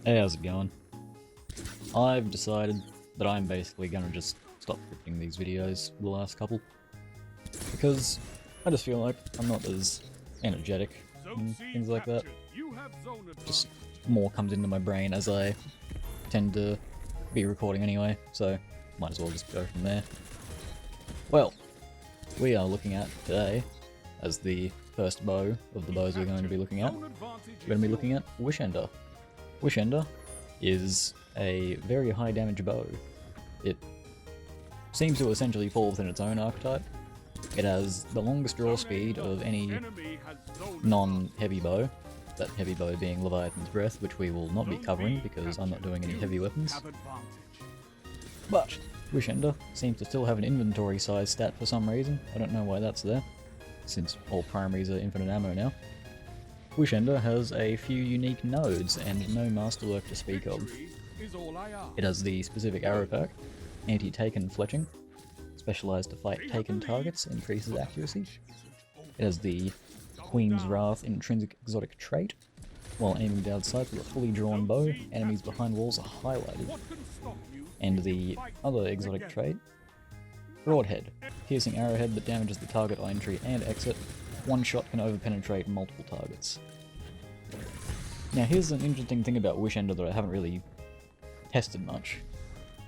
Hey, how's it going? I've decided that I'm basically gonna just stop scripting these videos, the last couple, because I just feel like I'm not as energetic and things like that. Just more comes into my brain as I tend to be recording anyway, so might as well just go from there. Well, we are looking at today, as the first bow of the bows we're going to be looking at, we're going to be looking at Wishender. Wishender is a very high damage bow. It seems to essentially fall within its own archetype. It has the longest draw speed of any non-heavy bow, that heavy bow being Leviathan's Breath, which we will not be covering because I'm not doing any heavy weapons. But Wishender seems to still have an inventory size stat for some reason. I don't know why that's there, since all primaries are infinite ammo now. Wishender has a few unique nodes and no masterwork to speak of. It has the specific arrow perk, anti-taken fletching, specialised to fight taken targets, increases accuracy. It has the Queen's Wrath intrinsic exotic trait. While aiming down sights with a fully drawn bow, enemies behind walls are highlighted. And the other exotic trait, Broadhead, piercing arrowhead that damages the target on entry and exit. One shot can overpenetrate multiple targets. Now here's an interesting thing about Wishender that I haven't really tested much,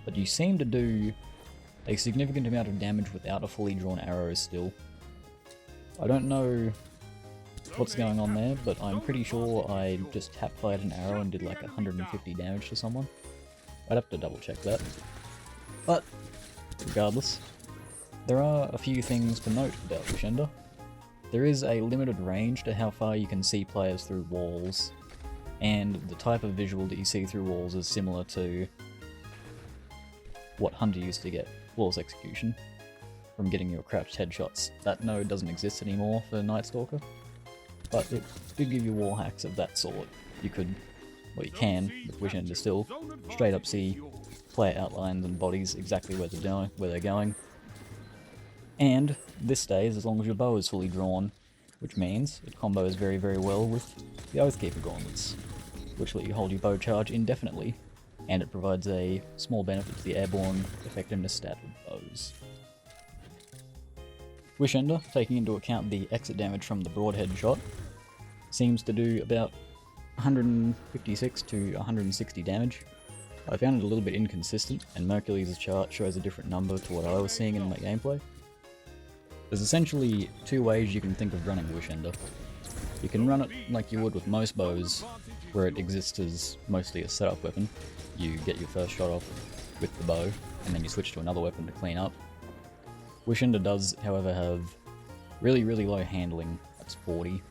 but you seem to do a significant amount of damage without a fully drawn arrow still. I don't know what's going on there, but I'm pretty sure I just tap-fired an arrow and did like 150 damage to someone. I'd have to double check that. But, regardless, there are a few things to note about Wishender. There is a limited range to how far you can see players through walls, and the type of visual that you see through walls is similar to what Hunter used to get, Flawless Execution, from getting your crouched headshots. That node doesn't exist anymore for Night Stalker, but it did give you wall hacks of that sort. You could, well you can, with Wishender still, straight up see player outlines and bodies exactly where they're going. And this stays as long as your bow is fully drawn, which means it combos very, very well with the Oathkeeper gauntlets, which let you hold your bow charge indefinitely, and it provides a small benefit to the airborne effectiveness stat of bows. Wishender, taking into account the exit damage from the broadhead shot, seems to do about 156 to 160 damage. I found it a little bit inconsistent, and Mercury's chart shows a different number to what I was seeing in my gameplay. There's essentially two ways you can think of running Wishender. You can run it like you would with most bows, where it exists as mostly a setup weapon. You get your first shot off with the bow, and then you switch to another weapon to clean up. Wishender does, however, have really, really low handling, that's 40,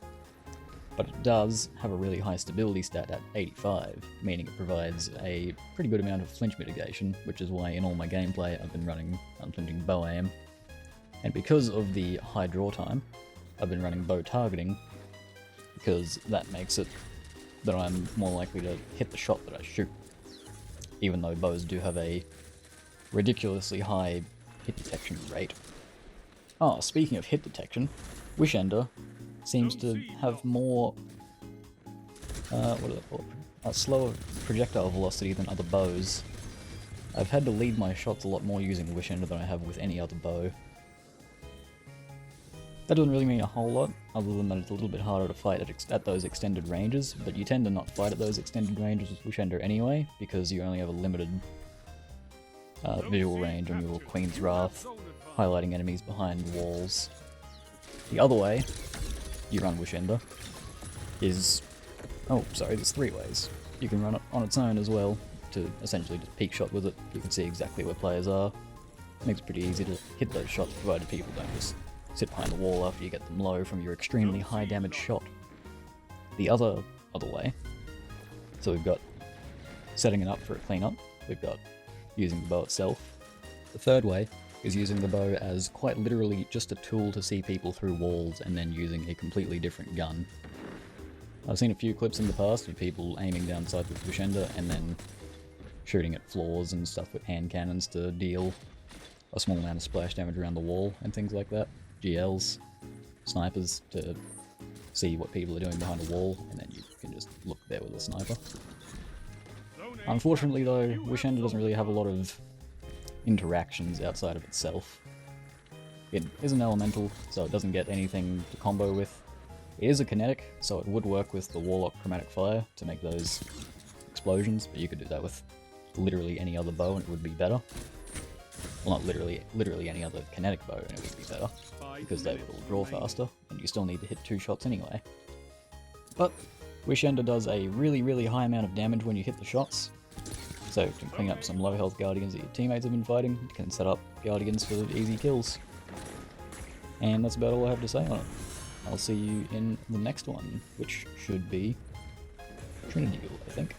but it does have a really high stability stat at 85, meaning it provides a pretty good amount of flinch mitigation, which is why in all my gameplay I've been running unflinching bow aim. And because of the high draw time, I've been running bow targeting, because that makes it that I'm more likely to hit the shot that I shoot, even though bows do have a ridiculously high hit detection rate. Oh, speaking of hit detection, Wishender seems to have more, a slower projectile velocity than other bows. I've had to lead my shots a lot more using Wishender than I have with any other bow. That doesn't really mean a whole lot, other than that it's a little bit harder to fight at those extended ranges, but you tend to not fight at those extended ranges with Wishender anyway, because you only have a limited visual range on your Queen's Wrath, highlighting enemies behind walls. The other way you run Wishender is... oh, sorry, there's three ways. You can run it on its own as well, to essentially just peek shot with it. You can see exactly where players are. Makes it pretty easy to hit those shots, provided people don't just sit behind the wall after you get them low from your extremely high damage shot. The other way, so we've got setting it up for a cleanup, we've got using the bow itself. The third way is using the bow as quite literally just a tool to see people through walls and then using a completely different gun. I've seen a few clips in the past of people aiming down sights with Wishender and then shooting at floors and stuff with hand cannons to deal a small amount of splash damage around the wall and things like that. GLs, snipers to see what people are doing behind a wall, and then you can just look there with a sniper. Unfortunately though, Wishender doesn't really have a lot of interactions outside of itself. It is an elemental, so it doesn't get anything to combo with. It is a kinetic, so it would work with the Warlock Chromatic Fire to make those explosions, but you could do that with literally any other bow and it would be better. Well, not literally any other kinetic bow and it would be better, because they would all draw faster, and you still need to hit 2 shots anyway. But Wishender does a really high amount of damage when you hit the shots, so to clean up some low health Guardians that your teammates have been fighting, you can set up Guardians for easy kills. And that's about all I have to say on it. I'll see you in the next one, which should be Trinity Build, I think.